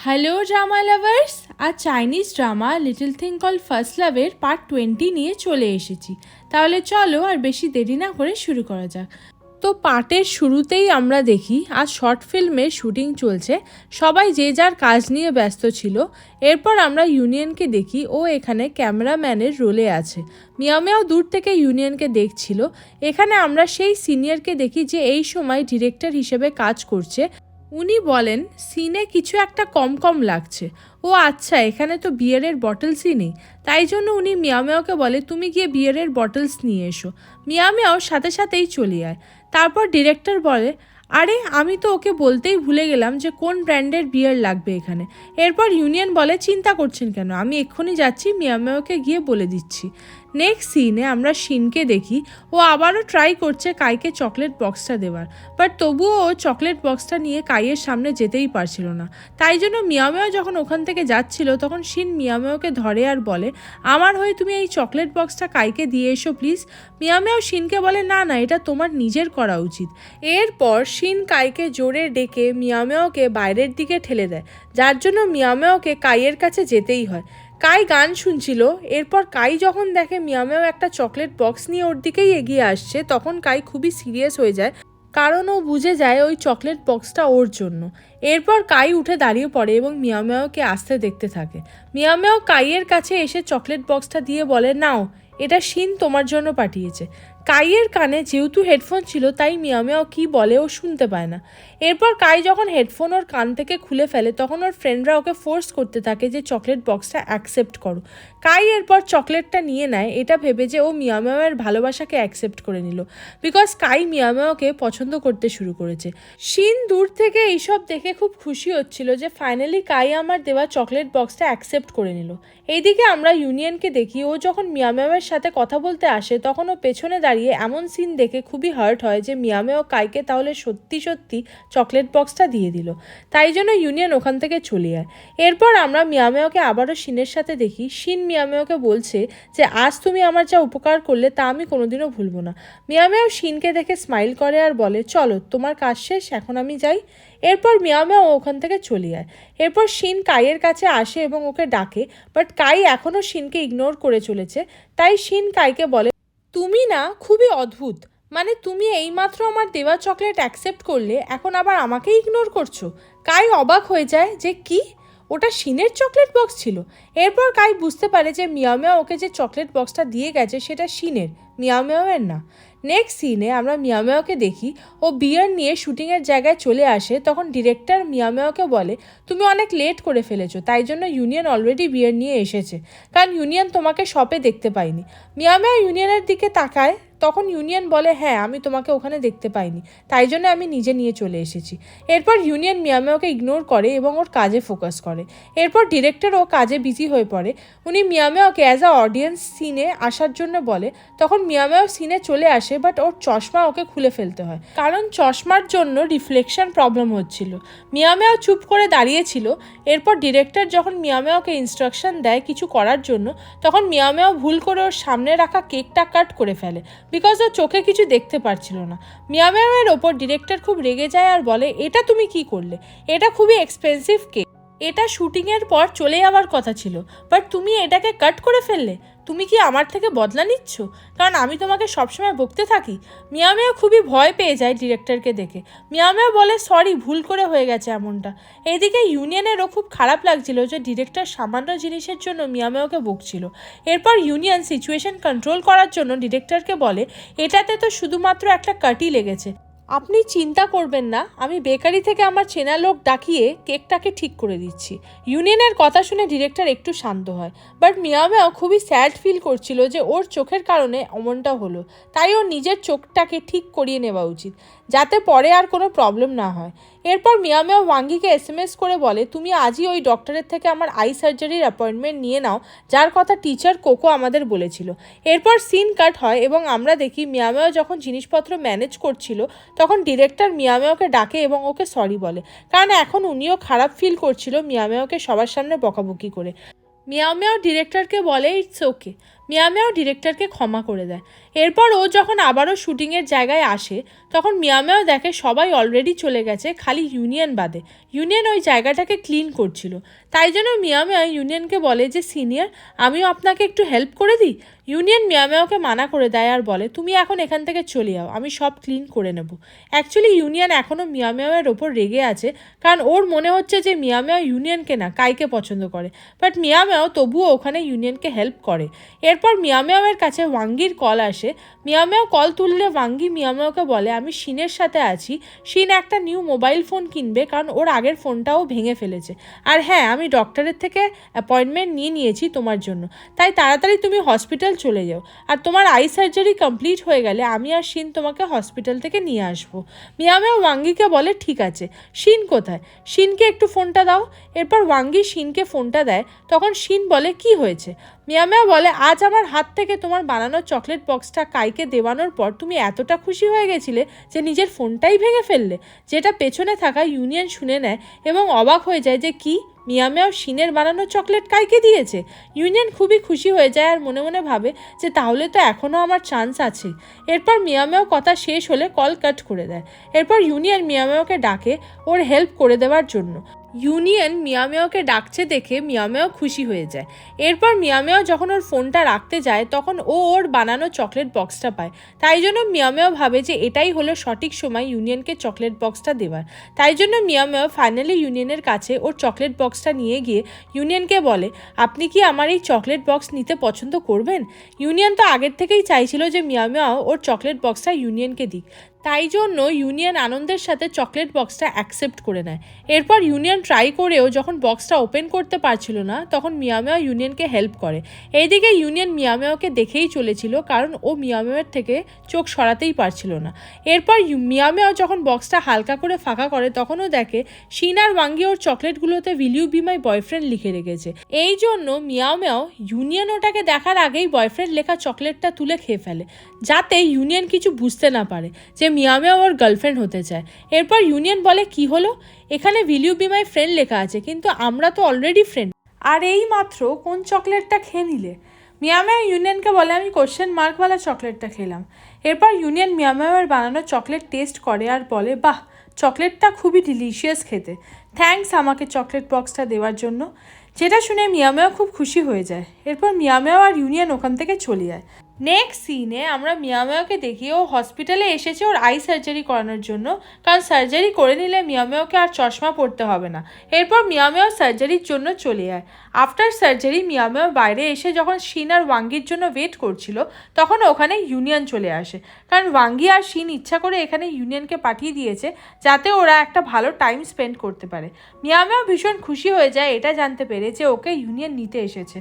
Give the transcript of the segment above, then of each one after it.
Hello drama lovers, আর Chinese drama little thing call first লাভের part 20 নিয়ে চলে এসেছি। তাহলে চলো আর বেশি দেরি না করে শুরু করা যাক। তো পার্টের শুরুতেই আমরা দেখি আজ শর্ট ফিল্মের শুটিং চলছে, সবাই যে যার কাজ নিয়ে ব্যস্ত ছিল। এরপর আমরা ইউনিয়নকে দেখি, ও এখানে ক্যামেরাম্যানের রোলে আছে। মিয়াও মিয়াও দূর থেকে ইউনিয়নকে দেখছিল। এখানে আমরা সেই সিনিয়রকে দেখি যে এই সময় ডিরেক্টর হিসেবে কাজ করছে। উনি বলেন সিনে কিছু একটা কম কম লাগছে। ও আচ্ছা, এখানে তো বিয়ারের বটলসই নেই। তাই জন্য উনি মিয়াও মিয়াওকে বলে তুমি গিয়ে বিয়ারের বটলস নিয়ে এসো। মিয়াও মিয়াও সাথে সাথেই চলে যায়। তারপর ডিরেক্টর বলে আরে আমি তো ওকে বলতেই ভুলে গেলাম যে কোন ব্র্যান্ডের বিয়ার লাগবে এখানে। এরপর ইউনিয়ন বলে চিন্তা করছেন কেন, আমি এক্ষুনি যাচ্ছি, মিয়াও মিয়াওকে গিয়ে বলে দিচ্ছি। নেক্সট সিনে আমরা শিনকে দেখি, ও আবারও ট্রাই করছে কাইকে চকলেট বক্সটা দেওয়ার, বাট তবুও ও চকলেট বক্সটা নিয়ে কাইয়ের সামনে যেতেই পারছিল না। তাই জন্য মিয়াও মিয়াও যখন ওখান থেকে যাচ্ছিল তখন শিন মিয়াও মিয়াওকে ধরে আর বলে আমার হয়ে তুমি এই চকলেট বক্সটা কাইকে দিয়ে এসো প্লিজ। মিয়াও মিয়াও শিনকে বলে না না, এটা তোমার নিজের করা উচিত। এরপর শিন কাইকে জোরে ডেকে মিয়াও মিয়াওকে বাইরের দিকে ঠেলে দেয়, যার জন্য মিয়াও মিয়াওকে কাইয়ের কাছে যেতেই হয়। কাই গান শুনছিল। এরপর কাই যখন দেখে মিয়াও মিয়াও একটা চকলেট বক্স নিয়ে ওর দিকেই এগিয়ে আসছে, তখন কাই খুবই সিরিয়াস হয়ে যায়, কারণ ও বুঝে যায় ওই চকলেট বক্সটা ওর জন্য। এরপর কাই উঠে দাঁড়িয়ে পড়ে এবং মিয়াও মিয়াওকে আসতে দেখতে থাকে। মিয়াও মিয়াও কাইয়ের কাছে এসে চকলেট বক্সটা দিয়ে বলে নাও, এটা শিন তোমার জন্য পাঠিয়েছে। কাইয়ের কানে যেহেতু হেডফোন ছিল তাই মিয়াও মিয়াও কী বলে ও শুনতে পায় না। এরপর কাই যখন হেডফোন ওর কান থেকে খুলে ফেলে তখন ওর ফ্রেন্ডরা ওকে ফোর্স করতে থাকে যে চকলেট বক্সটা অ্যাকসেপ্ট করো। কাই এরপর চকলেটটা নিয়ে নেয়, এটা ভেবে যে ও মিয়াও মিয়াওয়ের ভালোবাসাকে অ্যাকসেপ্ট করে নিল, বিকজ কাই মিয়াও মিয়াওকে পছন্দ করতে শুরু করেছে। শিন দূর থেকে এইসব দেখে খুব খুশি হচ্ছিল যে ফাইনালি কাই আমার দেওয়া চকলেট বক্সটা অ্যাকসেপ্ট করে নিল। এইদিকে আমরা ইউনিয়নকে দেখি, ও যখন মিয়াও মিয়াওয়ের সাথে কথা বলতে আসে তখন ও পেছনে দাঁড়িয়ে এমন সিন দেখে খুবই হার্ট হয় যে মিয়াও মিয়াও কাইকে তাহলে সত্যি সত্যি চকলেট বক্সটা দিয়ে দিল। তাই জন্য ইউনিয়ন ওখান থেকে চলে যায়। এরপর আমরা মিয়াও মিয়াওকে আবারও শিনের সাথে দেখি। শিন মিয়াও মিয়াওকে বলছে যে আজ তুমি আমার যা উপকার করলে তা আমি কোনোদিনও ভুলবো না। মিয়াও মিয়াও শিনকে দেখে স্মাইল করে আর বলে চলো তোমার কাজ শেষ, এখন আমি যাই। এরপর মিয়াও মিয়াও ওখান থেকে চলে যায়। এরপর শিন কাইয়ের কাছে আসে এবং ওকে ডাকে, বাট কাই এখনও শিনকে ইগনোর করে চলেছে। তাই শিন কাইকে বলে তুমি না খুবই অদ্ভুত, মানে তুমি এইমাত্র আমার দেওয়া চকলেট অ্যাকসেপ্ট করলে, এখন আবার আমাকে ইগনোর করছো। কাই অবাক হয়ে যায় যে কি, ওটা শিনের চকলেট বক্স ছিল। এরপর কাই বুঝতে পারে যে মিয়াও মিয়াও ওকে যে চকলেট বক্সটা দিয়ে গেছে সেটা শিনের, মিয়াও মিয়াওয়ের না। নেক্সট সিনে আমরা মিয়াও মিয়াওকে দেখি, ও বিয়ার নিয়ে শুটিংয়ের জায়গায় চলে আসে। তখন ডিরেক্টর মিয়াও মিয়াওকে বলে তুমি অনেক লেট করে ফেলেছো, তাই জন্য ইউনিয়ন অলরেডি বিয়ার নিয়ে এসেছে, কারণ ইউনিয়ন তোমাকে শপে দেখতে পায়নি। মিয়াও মিয়াও ইউনিয়নের দিকে তাকায়, তখন ইউনিয়ন বলে হ্যাঁ আমি তোমাকে ওখানে দেখতে পাইনি, তাই জন্য আমি নিজে নিয়ে চলে এসেছি। এরপর ইউনিয়ন মিয়াও মিয়াওকে ইগনোর করে এবং ওর কাজে ফোকাস করে। এরপর ডিরেক্টর ও কাজে বিজি হয়ে পড়ে। উনি মিয়াও মিয়াওকে অ্যাজ আ অডিয়েন্স সিনে আসার জন্য বলে, তখন মিয়াও মিয়াও সিনে চলে আসে, বাট ওর চশমা ওকে খুলে ফেলতে হয়, কারণ চশমার জন্য রিফ্লেকশন প্রবলেম হচ্ছিল। মিয়াও মিয়াও চুপ করে দাঁড়িয়েছিল। এরপর ডিরেক্টর যখন মিয়াও মিয়াওকে ইনস্ট্রাকশন দেয় কিছু করার জন্য, তখন মিয়াও মিয়াও ভুল করে ওর সামনে রাখা কেকটা কাট করে ফেলে, বিকজ ও চোখে কিছু দেখতে পারছিল না। মিয়াও মিয়াওয়ের ওপর ডিরেক্টর খুব রেগে যায় আর বলে এটা তুমি কি করলে, এটা খুবই এক্সপেন্সিভ কেক, এটা শুটিংয়ের পর চলে যাওয়ার কথা ছিল, বাট তুমি এটাকে কাট করে ফেললে, তুমি কি আমার থেকে বদলা নিচ্ছ, কারণ আমি তোমাকে সবসময় বকতে থাকি। মিয়াও মিয়াও খুবই ভয় পেয়ে যায় ডিরেক্টরকে দেখে। মিয়াও মিয়াও বলে সরি, ভুল করে হয়ে গেছে এমনটা। এইদিকে ইউনিয়নেরও খুব খারাপ লাগছিল যে ডিরেক্টর সামান্য জিনিসের জন্য মিয়াও মিয়াওকে বকছিল। এরপর ইউনিয়ন সিচুয়েশন কন্ট্রোল করার জন্য ডিরেক্টরকে বলে এটাতে তো শুধুমাত্র একটা কাটই লেগেছে, আপনি চিন্তা করবেন না, আমি বেকারি থেকে আমার চেনা লোক ডাকিয়ে কেকটাকে ঠিক করে দিচ্ছি। ইউনিয়নের কথা শুনে ডিরেক্টর একটু শান্ত হয়, বাট মিয়াও মিয়াও খুবই স্যাড ফিল করছিল যে ওর চোখের কারণে অমনটা হলো, তাই ওর নিজের চোখটাকে ঠিক করিয়ে নেওয়া উচিত, যাতে পরে আর কোনো প্রবলেম না হয়। এরপর মিয়াও মিয়াও ওয়াঙ্গিকে এসএমএস করে বলে তুমি আজই ওই ডক্টরের থেকে আমার আই সার্জারির অ্যাপয়েন্টমেন্ট নিয়ে নাও, যার কথা টিচার কোকো আমাদের বলেছিল। এরপর সিন কাট হয় এবং আমরা দেখি মিয়াও মিয়াও যখন জিনিসপত্র ম্যানেজ করছিল তখন ডিরেক্টর মিয়াও মিয়াওকে ডাকে এবং ওকে সরি বলে, কারণ এখন উনিও খারাপ ফিল করছিল মিয়াও মিয়াওকে সবার সামনে বকাবকি করে। মিয়াও মিয়াও ডিরেক্টরকে বলে ইটস ওকে। মিয়াও ডিরেক্টরকে ক্ষমা করে দেয়। এরপর ও যখন আবারও শুটিংয়ের জায়গায় আসে তখন মিয়াও দেখে সবাই অলরেডি চলে গেছে, খালি ইউনিয়ন বাদে। ইউনিয়ন ওই জায়গাটাকে ক্লিন করছিল। তাই জন্য মিয়াও ইউনিয়নকে বলে যে সিনিয়র, আমিও আপনাকে একটু হেল্প করে দিই। ইউনিয়ন মিয়াওকে মানা করে দেয় আর বলে তুমি এখন এখান থেকে চলে যাও, আমি সব ক্লিন করে নেব। অ্যাকচুয়ালি ইউনিয়ন এখনও মিয়াওয়ের ওপর রেগে আছে, কারণ ওর মনে হচ্ছে যে মিয়াও ইউনিয়নকে না কাইকে পছন্দ করে। বাট মিয়াও তবুও ওখানে ইউনিয়নকে হেল্প করে। এরপর মিয়াওয়ের কাছে ওয়াঙ্গির কল আসে। মিয়াও কল তুললে ওয়াঙ্গি মিয়াওকে বলে আমি শিনের সাথে আছি, শিন একটা নিউ মোবাইল ফোন কিনবে কারণ ওর আগের ফোনটাও ভেঙে ফেলেছে। আর হ্যাঁ, আমি ডক্টরের থেকে অ্যাপয়েন্টমেন্ট নিয়ে নিয়েছি তোমার জন্য, তাই তাড়াতাড়ি তুমি হসপিটাল চলে যাও। আর তোমার আই সার্জারি কমপ্লিট হয়ে গেলে আমি আর শিন তোমাকে হসপিটাল থেকে নিয়ে আসবো। মিয়াও ওয়াঙ্গিকে বলে ঠিক আছে। শিন কোথায়? শিনকে একটু ফোনটা দাও। এরপর ওয়াঙ্গি শিনকে ফোনটা দেয়। তখন শিন বলে কি হয়েছে? মিয়াও বলে আজ আমার হাত থেকে তোমার বানানো চকলেট বক্সটা কাইকে দেওয়ানোর পর তুমি এতটা খুশি হয়ে গেছিলে যে নিজের ফোনটাই ভেঙে ফেললে। যেটা পেছনে থাকা ইউনিয়ন শুনে নেয় এবং অবাক হয়ে যায় যে কি, মিয়াও শিনের বানানো চকলেট কাইকে দিয়েছে। ইউনিয়ন খুবই খুশি হয়ে যায় আর মনে মনে ভাবে যে তাহলে তো এখনও আমার চান্স আছে। এরপর মিয়াও কথা শেষ হলে কল কাট করে দেয়। এরপর ইউনিয়ন মিয়াওকে ডাকে ওর হেল্প করে দেওয়ার জন্য। ইউনিয়ন মিয়াওকে ডাকছে দেখে মিয়াও খুশি হয়ে যায়। এরপর মিয়াও যখন ওর ফোনটা রাখতে যায় তখন ও ওর বানানো চকলেট বক্সটা পায়। তাই জন্য মিয়াও ভাবে যে এটাই হলো সঠিক সময় ইউনিয়নকে চকলেট বক্সটা দেওয়ার। তাই জন্য মিয়াও ফাইনালি ইউনিয়নের কাছে ওর চকলেট বক্সটা নিয়ে গিয়ে ইউনিয়নকে বলে আপনি কি আমার এই চকলেট বক্স নিতে পছন্দ করবেন? ইউনিয়ন তো আগের থেকেই চাইছিল যে মিয়াও ওর চকলেট বক্সটা ইউনিয়নকে দিক, তাই জন্য ইউনিয়ন আনন্দের সাথে চকলেট বক্সটা অ্যাকসেপ্ট করে নেয়। এরপর ইউনিয়ন ট্রাই করেও যখন বক্সটা ওপেন করতে পারছিল না তখন মিয়াও ইউনিয়নকে হেল্প করে। এইদিকে ইউনিয়ন মিয়াওকে দেখেই চলেছিল কারণ ও মিয়াওয়ের থেকে চোখ সরাতেই পারছিল না। এরপর মিয়াও যখন বক্সটা হালকা করে ফাঁকা করে তখনও দেখে শিন আর ওয়াঙ্গি ওর চকলেটগুলোতে will you be my boyfriend লিখে রেখেছে। এই জন্য মিয়াও ইউনিয়ন ওটাকে দেখার আগেই বয়ফ্রেন্ড লেখা চকলেটটা তুলে খেয়ে ফেলে, যাতে ইউনিয়ন কিছু বুঝতে না পারে যে মিয়াও ওর গার্লফ্রেন্ড হতে চায়। এরপর ইউনিয়ন বলে কি হলো, এখানে will you be my friend লেখা আছে কিন্তু আমরা তো অলরেডি ফ্রেন্ড, আর এই মাত্র কোন চকলেটটা খেয়ে নিলে? মিয়াও ইউনিয়নকে বলে আমি কোশ্চেন মার্কওয়ালা চকলেটটা খেলাম। এরপর ইউনিয়ন মিয়াওয়ের বানানো চকলেট টেস্ট করে আর বলে বাহ, চকলেটটা খুবই ডিলিশিয়াস খেতে, থ্যাঙ্কস আমাকে চকলেট বক্সটা দেওয়ার জন্য। যেটা শুনে মিয়াও খুব খুশি হয়ে যায়। এরপর মিয়াও আর ইউনিয়ন ওখান থেকে চলে যায়। নেক্সট সিনে আমরা মিয়াওকে দেখি ও হসপিটালে এসেছে ওর আই সার্জারি করানোর জন্য, কারণ সার্জারি করে নিলে মিয়াওকে আর চশমা পরতে হবে না। এরপর মিয়াও সার্জারির জন্য চলে যায়। আফটার সার্জারি মিয়াও বাইরে এসে যখন শিন আর ওয়াঙ্গির জন্য ওয়েট করছিল তখন ওখানে ইউনিয়ন চলে আসে, কারণ ওয়াঙ্গি আর শিন ইচ্ছা করে এখানে ইউনিয়নকে পাঠিয়ে দিয়েছে যাতে ওরা একটা ভালো টাইম স্পেন্ড করতে পারে। মিয়াও ভীষণ খুশি হয়ে যায় এটা জানতে পেরে যে ওকে ইউনিয়ন নিতে এসেছে।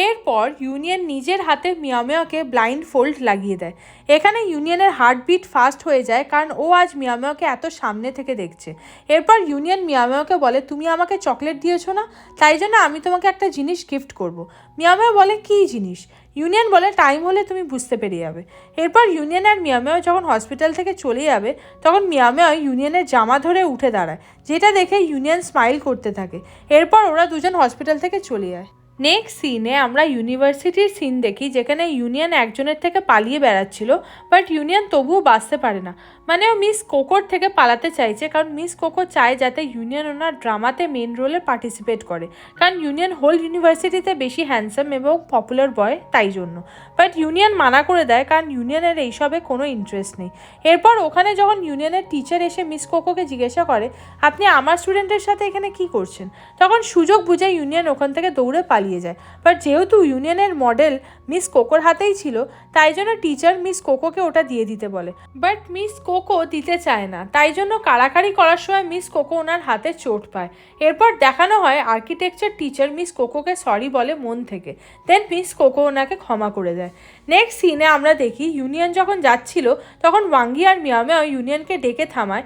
এরপর ইউনিয়ন নিজের হাতে মিয়াওকে ব্লাইন্ড ফোল্ড লাগিয়ে দেয়। এখানে ইউনিয়নের হার্টবিট ফাস্ট হয়ে যায় কারণ ও আজ মিয়াওকে এত সামনে থেকে দেখছে। এরপর ইউনিয়ন মিয়াওকে বলে তুমি আমাকে চকলেট দিয়েছো না, তাই জন্য আমি তোমাকে একটা জিনিস গিফট করব। মিয়াও বলে কী জিনিস? ইউনিয়ন বলে টাইম হলে তুমি বুঝতে পেরে যাবে। এরপর ইউনিয়ন আর মিয়াও যখন হসপিটাল থেকে চলে যাবে তখন মিয়াও ইউনিয়নের জামা ধরে উঠে দাঁড়ায়, যেটা দেখে ইউনিয়ন স্মাইল করতে থাকে। এরপর ওরা দুজন হসপিটাল থেকে চলে যায়। নেক্সট সিনে আমরা ইউনিভার্সিটির সিন দেখি যেখানে ইউনিয়ন একজনের থেকে পালিয়ে বেড়াচ্ছিল, বাট ইউনিয়ন তবুও বাঁচতে পারে না। মানে ও মিস কোকোর থেকে পালাতে চাইছে কারণ মিস কোকো চায় যাতে ইউনিয়ন ওনার ড্রামাতে মেন রোলে পার্টিসিপেট করে, কারণ ইউনিয়ন হোল ইউনিভার্সিটিতে বেশি হ্যান্ডসাম এবং পপুলার বয়, তাই জন্য। বাট ইউনিয়ন মানা করে দেয় কারণ ইউনিয়নের এইসবে কোনো ইন্টারেস্ট নেই। এরপর ওখানে যখন ইউনিয়নের টিচার এসে মিস কোকোকে জিজ্ঞাসা করে আপনি আমার স্টুডেন্টের সাথে এখানে কি করছেন, তখন সুযোগ বুঝে ইউনিয়ন ওখান থেকে দৌড়ে পালিয়ে যায়। বাট যেহেতু ইউনিয়নের মডেল মিস কোকোর হাতেই ছিল তাই জন্য টিচার মিস কোকোকে ওটা দিয়ে দিতে বলে, বাট মিস কোকো দিতে চায় না, তাই জন্য কাড়াকাড়ি করার সময় মিস কোকো ওনার হাতে চোট পায়। এরপর দেখানো হয় আর্কিটেকচার টিচার মিস কোকোকে সরি বলে মন থেকে, দেন মিস কোকো ওনাকে ক্ষমা করে দেয়। নেক্সট সিনে আমরা দেখি ইউনিয়ন যখন যাচ্ছিল তখন ওয়াঙ্গি আর মিয়াও ইউনিয়নকে ডেকে থামায়।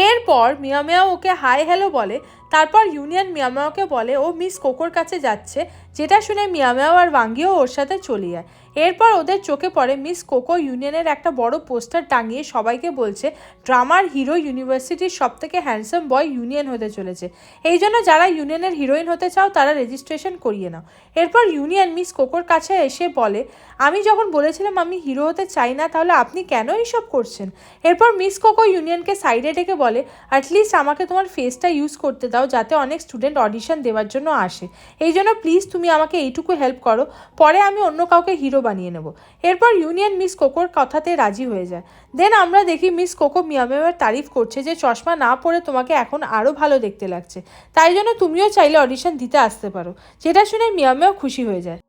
এরপর মিয়াও ওকে হাই হ্যালো বলে। তারপর ইউনিয়ন মিয়াওকে বলে ও মিস কোকোর কাছে যাচ্ছে, যেটা শুনে মিয়াও আর ওয়াঙ্গিও ওর সাথে চলে যায়। এরপর ওদের চোখে পড়ে মিস কোকো ইউনিয়নের একটা বড় পোস্টার টাঙিয়ে সবাইকে বলছে ড্রামার হিরো ইউনিভার্সিটির সবথেকে হ্যান্ডসাম বয় ইউনিয়ন হতে চলেছে, এই জন্য যারা ইউনিয়নের হিরোইন হতে চাও তারা রেজিস্ট্রেশন করিয়ে নাও। এরপর ইউনিয়ন মিস কোকোর কাছে এসে বলে আমি যখন বলেছিলাম আমি হিরো হতে চাই না, তাহলে আপনি কেন এইসব করছেন? এরপর মিস কোকো ইউনিয়নকে সাইডে ডেকে বলে অ্যাটলিস্ট আমাকে তোমার ফেসটা ইউজ করতে দাও, যাতে অনেক স্টুডেন্ট অডিশন দেওয়ার জন্য আসে, এই জন্য প্লিজ তুমি আমাকে এইটুকু হেল্প করো, পরে আমি অন্য কাউকে হিরো বানিয়ে নেব। এরপর ইউনিয়ন মিস কোকোর কথাতে রাজি হয়ে যায়। দেন আমরা দেখি মিস কোকো মিয়ামের তারিফ করছে যে চশমা না পরে তোমাকে এখন আরও ভালো দেখতে লাগছে, তাই জন্য তুমিও চাইলে অডিশন দিতে আসতে পারো, যেটা শুনে মিয়ামেও খুশি হয়ে যায়।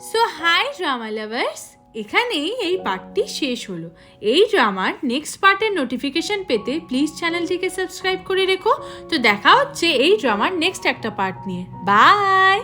সো হাই ড্রামা লাভার্স, এখানেই এই পার্টটি শেষ হলো। এই ড্রামার নেক্সট পার্টের নোটিফিকেশন পেতে প্লিজ চ্যানেলটিকে সাবস্ক্রাইব করে রেখো। তো দেখা হচ্ছে এই ড্রামার নেক্সট একটা পার্ট নিয়ে। বাই।